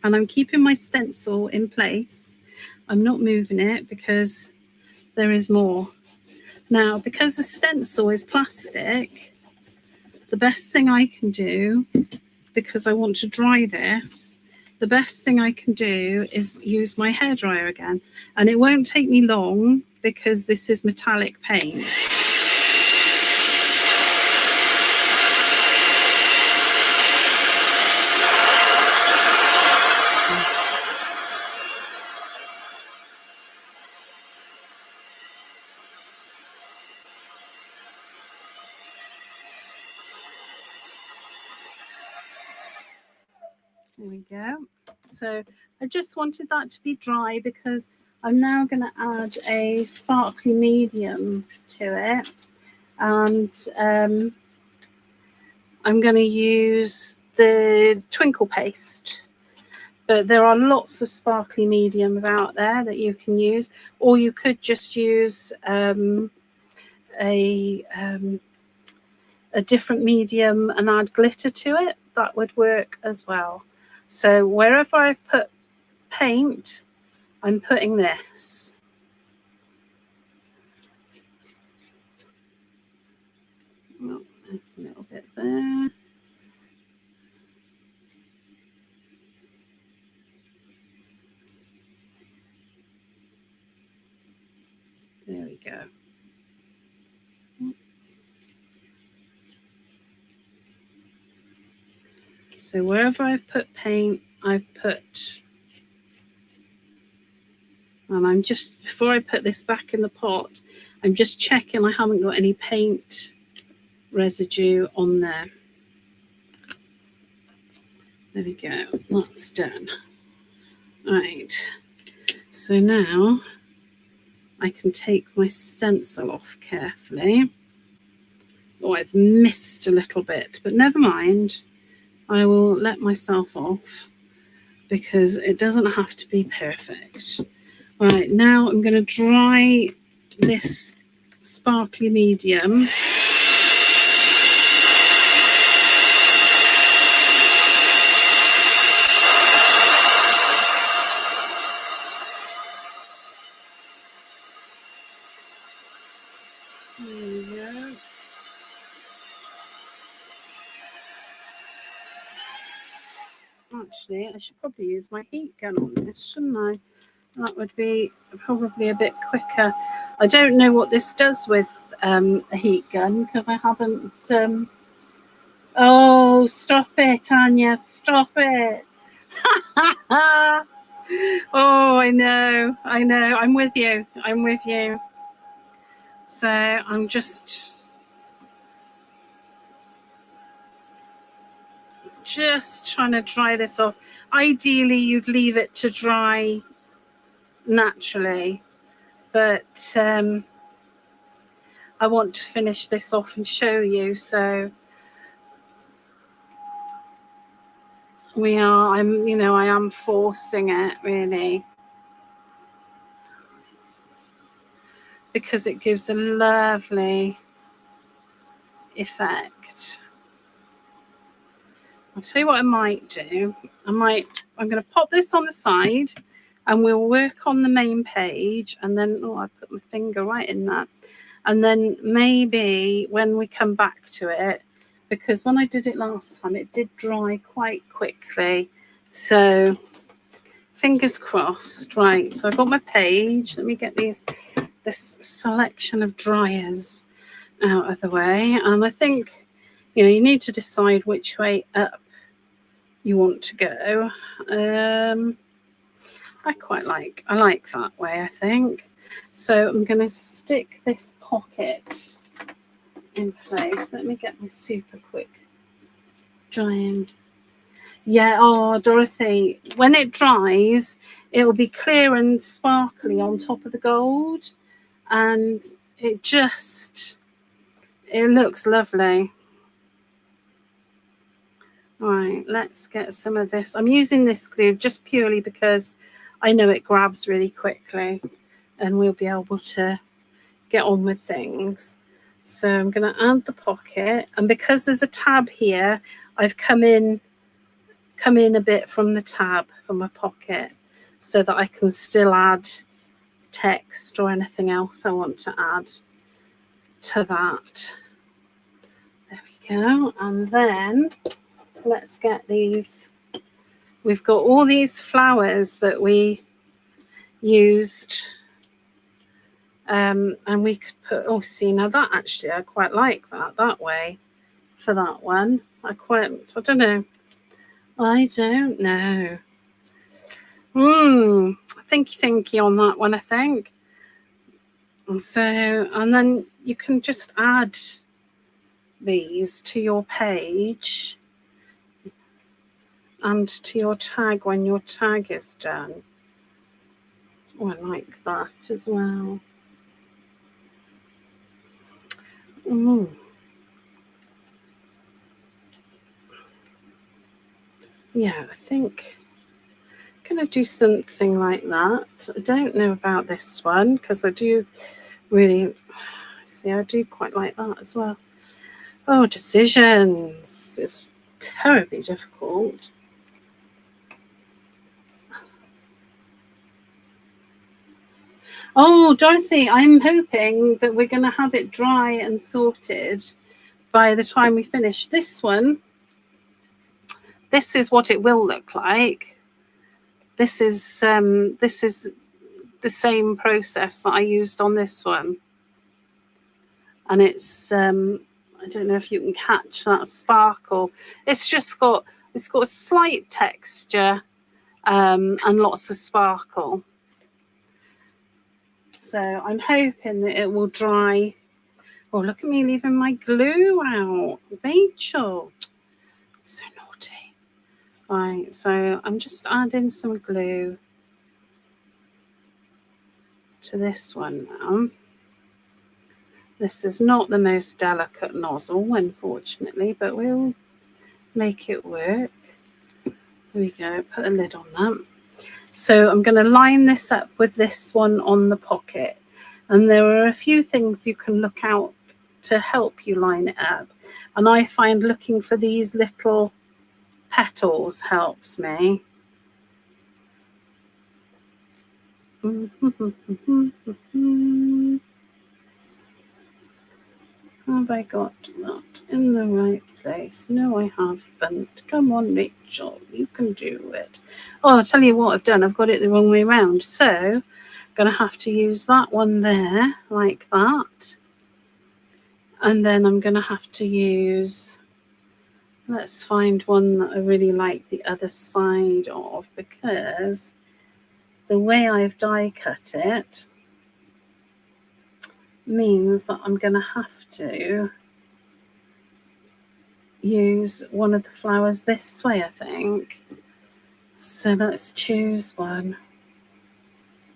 And I'm keeping my stencil in place. I'm not moving it because there is more. Now, because the stencil is plastic, the best thing I can do, because I want to dry this, the best thing I can do is use my hairdryer again. And it won't take me long because this is metallic paint. There we go. So I just wanted that to be dry because I'm now going to add a sparkly medium to it. And I'm going to use the twinkle paste. But there are lots of sparkly mediums out there that you can use. Or you could just use a different medium and add glitter to it. That would work as well. So wherever I've put paint, I'm putting this. Oh, that's a little bit there. There we go. So wherever I've put paint, I've put, and I'm just, before I put this back in the pot, I'm just checking I haven't got any paint residue on there. There we go, that's done. Right, so now I can take my stencil off carefully. Oh, I've missed a little bit, but never mind. I will let myself off because it doesn't have to be perfect. Right, now I'm going to dry this sparkly medium. There we go. Actually, I should probably use my heat gun on this, shouldn't I? That would be probably a bit quicker. I don't know what this does with a heat gun because I haven't... Oh, stop it, Anya, stop it. Oh, I know. I'm with you. So I'm just trying to dry this off. Ideally, you'd leave it to dry naturally, but I want to finish this off and show you. So I am forcing it really because it gives a lovely effect. I'll tell you what I might do. I'm going to pop this on the side and we'll work on the main page. And then, I put my finger right in that. And then maybe when we come back to it, because when I did it last time, it did dry quite quickly. So fingers crossed. Right, so I've got my page. Let me get this selection of dryers out of the way. And I think, you need to decide which way up you want to go. I like that way, I think. So I'm going to stick this pocket in place. Let me get my super quick drying. Yeah, oh, Dorothy, when it dries, it'll be clear and sparkly on top of the gold. And it looks lovely. All right, let's get some of this. I'm using this glue just purely because I know it grabs really quickly and we'll be able to get on with things. So I'm going to add the pocket, and because there's a tab here, I've come in a bit from the tab from my pocket so that I can still add text or anything else I want to add to that. There we go. And then let's get these. We've got all these flowers that we used, and we could put, oh, see, now that actually I quite like that way for that one. I don't know. Thinky on that one, I think. So, and then you can just add these to your page and to your tag when your tag is done. Oh, I like that as well. Yeah, I think I'm going to do something like that. I don't know about this one because I do really, see, I do quite like that as well. Oh, decisions. It's terribly difficult. Oh, Dorothy, I'm hoping that we're going to have it dry and sorted by the time we finish this one. This is what it will look like. This is the same process that I used on this one. And it's I don't know if you can catch that sparkle. It's got a slight texture and lots of sparkle. So I'm hoping that it will dry. Oh, look at me leaving my glue out. Rachel, so naughty. Right, so I'm just adding some glue to this one now. This is not the most delicate nozzle, unfortunately, but we'll make it work. There we go, put a lid on that. So I'm going to line this up with this one on the pocket. And there are a few things you can look out to help you line it up. And I find looking for these little petals helps me. Have I got that in the right place? No, I haven't. Come on, Rachel, you can do it. Oh, I'll tell you what I've done. I've got it the wrong way around. So I'm going to have to use that one there, like that. And then I'm going to have to use, let's find one that I really like the other side of, because the way I've die cut it means that I'm going to have to use one of the flowers this way, I think. So let's choose one.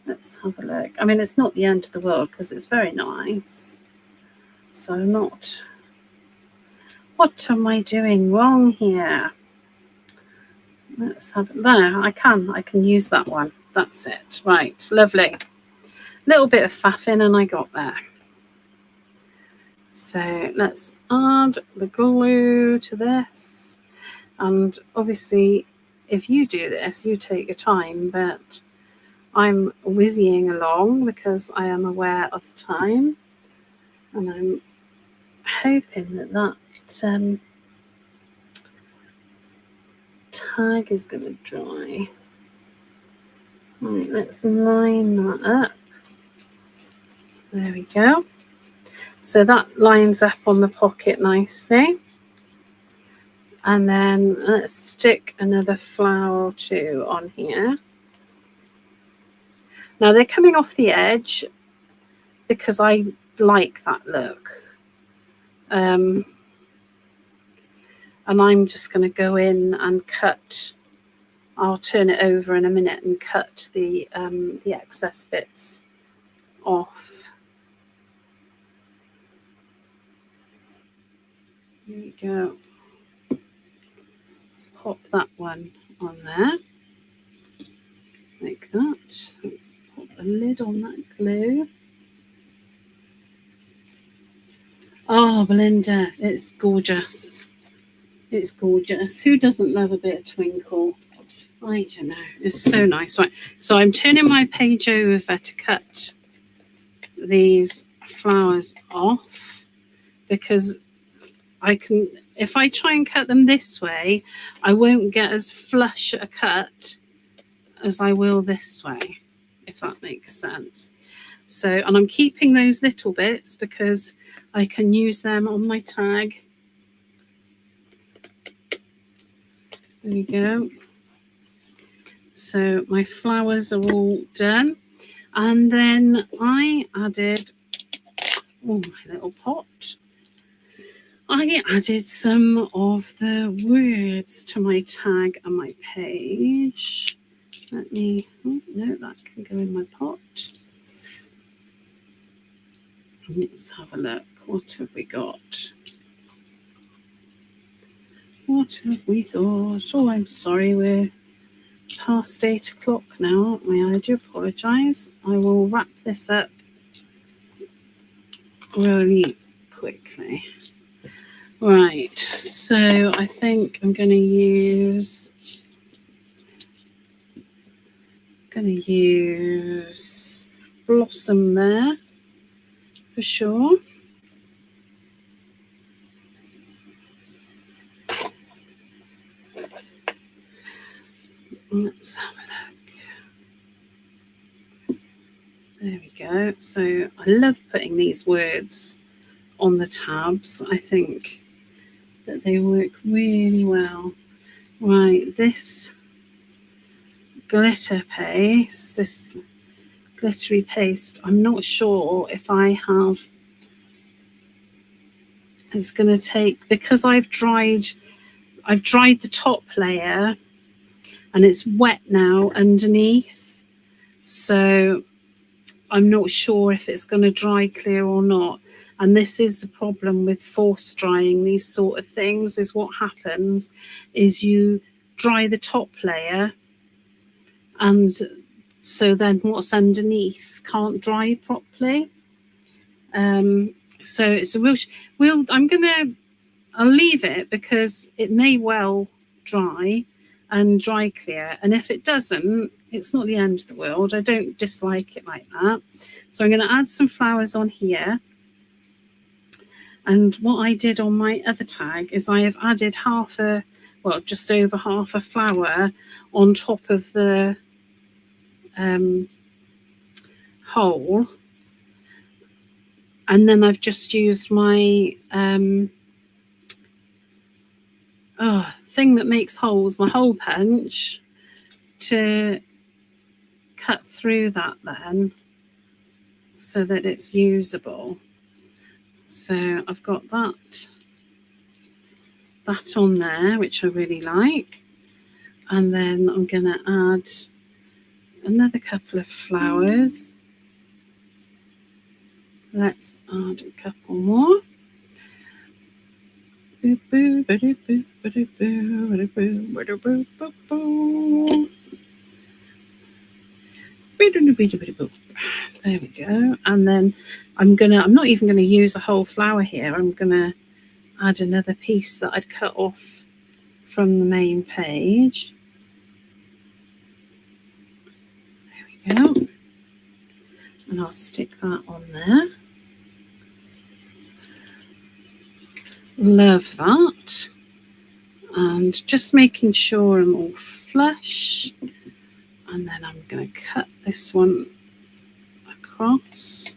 Let's have a look. I mean, it's not the end of the world because it's very nice. So not... What am I doing wrong here? Let's have... There, I can use that one. That's it. Right, lovely. Little bit of faffing and I got there. So let's add the glue to this. And obviously, if you do this, you take your time, but I'm whizzying along because I am aware of the time. And I'm hoping that tag is going to dry. Right, let's line that up. There we go. So that lines up on the pocket nicely. And then let's stick another flower or two on here. Now they're coming off the edge because I like that look. And I'm just going to go in and cut. I'll turn it over in a minute and cut the excess bits off. Here we go. Let's pop that one on there. like that. Let's put the lid on that glue. Oh, Belinda, it's gorgeous. It's gorgeous. Who doesn't love a bit of twinkle? I don't know. It's so nice. Right. So I'm turning my page over to cut these flowers off because I can, if I try and cut them this way, I won't get as flush a cut as I will this way, if that makes sense. So, and I'm keeping those little bits because I can use them on my tag. There we go. So my flowers are all done. And then I added, oh, my little pot. I added some of the words to my tag and my page. Let me, oh, no, that can go in my pot. Let's have a look. What have we got? What have we got? Oh, I'm sorry, we're past 8 o'clock now, aren't we? I do apologise. I will wrap this up really quickly. Right, so I think I'm going to use blossom there for sure. Let's have a look. There we go. So I love putting these words on the tabs. I think that they work really well. Right, this glitter paste, this glittery paste, I'm not sure if I have, it's going to take, because I've dried the top layer and it's wet now underneath, so I'm not sure if it's going to dry clear or not. And this is the problem with force drying these sort of things, is what happens is you dry the top layer and so then what's underneath can't dry properly. So it's a real, I'll leave it because it may well dry and dry clear. And if it doesn't, it's not the end of the world. I don't dislike it like that. So I'm going to add some flowers on here. And what I did on my other tag is I have added just over half a flower on top of the hole. And then I've just used my thing that makes holes, my hole punch, to cut through that then so that it's usable. So I've got that on there, which I really like. And then I'm going to add another couple of flowers. Let's add a couple more. There we go. And then I'm not even going to use a whole flower here. I'm going to add another piece that I'd cut off from the main page. There we go. And I'll stick that on there. Love that. And just making sure I'm all flush. And then I'm going to cut this one across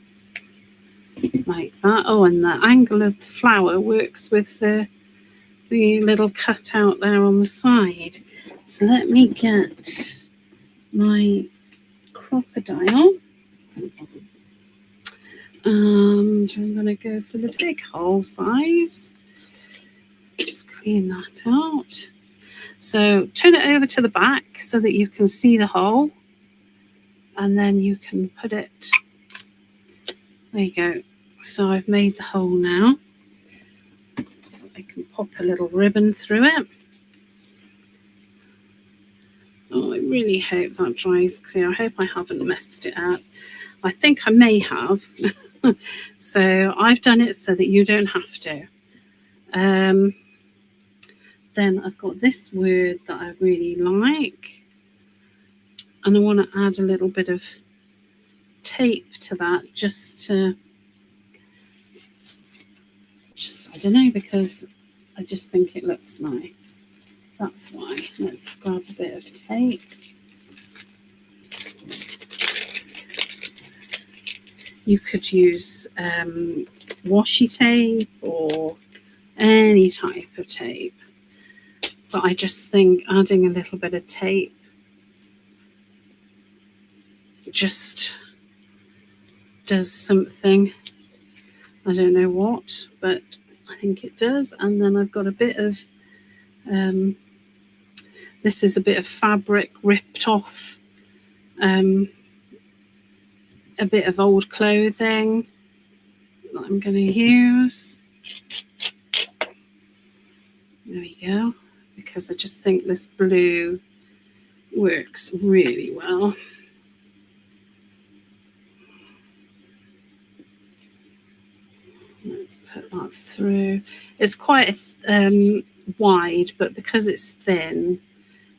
like that. Oh, and the angle of the flower works with the little cut out there on the side. So let me get my crocodile. And I'm going to go for the big hole size. Just clean that out. So turn it over to the back so that you can see the hole. And then you can put it, there you go. So I've made the hole now. So I can pop a little ribbon through it. Oh, I'm really hope that dries clear. I hope I haven't messed it up. I think I may have. So I've done it so that you don't have to. Then I've got this word that I really like. And I want to add a little bit of tape to that just to, I don't know, because I just think it looks nice. That's why. Let's grab a bit of tape. You could use washi tape or any type of tape. But I just think adding a little bit of tape just does something. I don't know what, but I think it does. And then I've got a bit of, this is a bit of fabric ripped off, a bit of old clothing that I'm going to use. There we go. Because I just think this blue works really well. Let's put that through. It's quite wide, but because it's thin,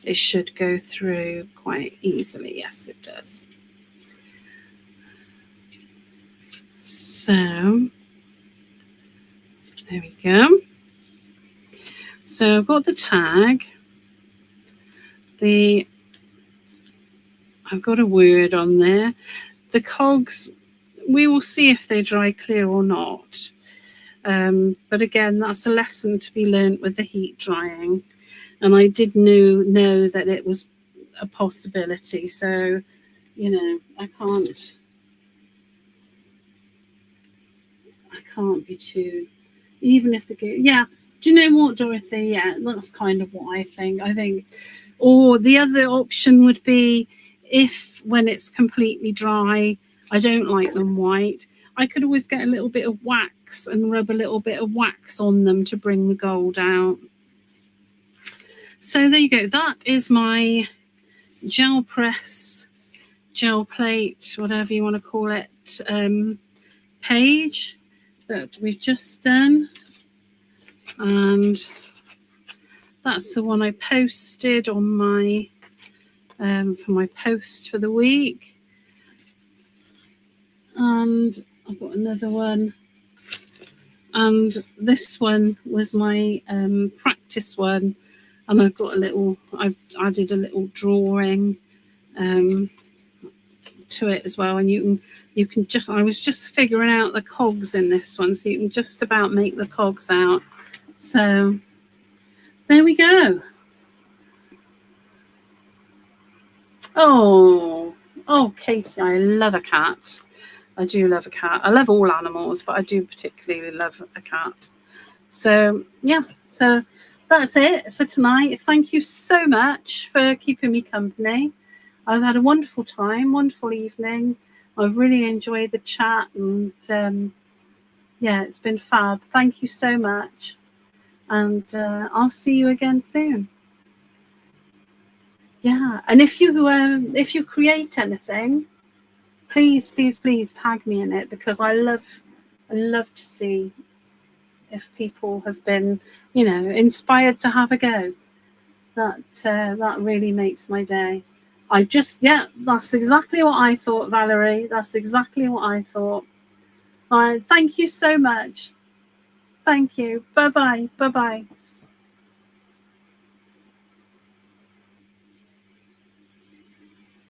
it should go through quite easily. Yes, it does. So, there we go. So I've got the tag. I've got a word on there. The cogs, we will see if they dry clear or not. But again, that's a lesson to be learnt with the heat drying. And I did know that it was a possibility. So, you know, I can't be too, even if yeah. Do you know what, Dorothy? Yeah, that's kind of what I think. Or the other option would be if when it's completely dry, I don't like them white, I could always get a little bit of wax and rub a little bit of wax on them to bring the gold out. So there you go. That is my gel press, gel plate, whatever you want to call it, page that we've just done. And that's the one I posted on my for my post for the week. And I've got another one, and this one was my practice one, and I've added a little drawing to it as well. And you can just, I was just figuring out the cogs in this one, so you can just about make the cogs out. So there we go. Oh, Katie, I love a cat. I do love a cat. I love all animals, but I do particularly love a cat. So yeah, so that's it for tonight. Thank you so much for keeping me company. I've had a wonderful time, wonderful evening. I've really enjoyed the chat, and yeah, it's been fab. Thank you so much. And I'll see you again soon. Yeah, and if you create anything, please tag me in it, because I love to see if people have been, you know, inspired to have a go. That really makes my day. That's exactly what I thought, Valerie. That's exactly what I thought. All right, thank you so much. Thank you. Bye bye.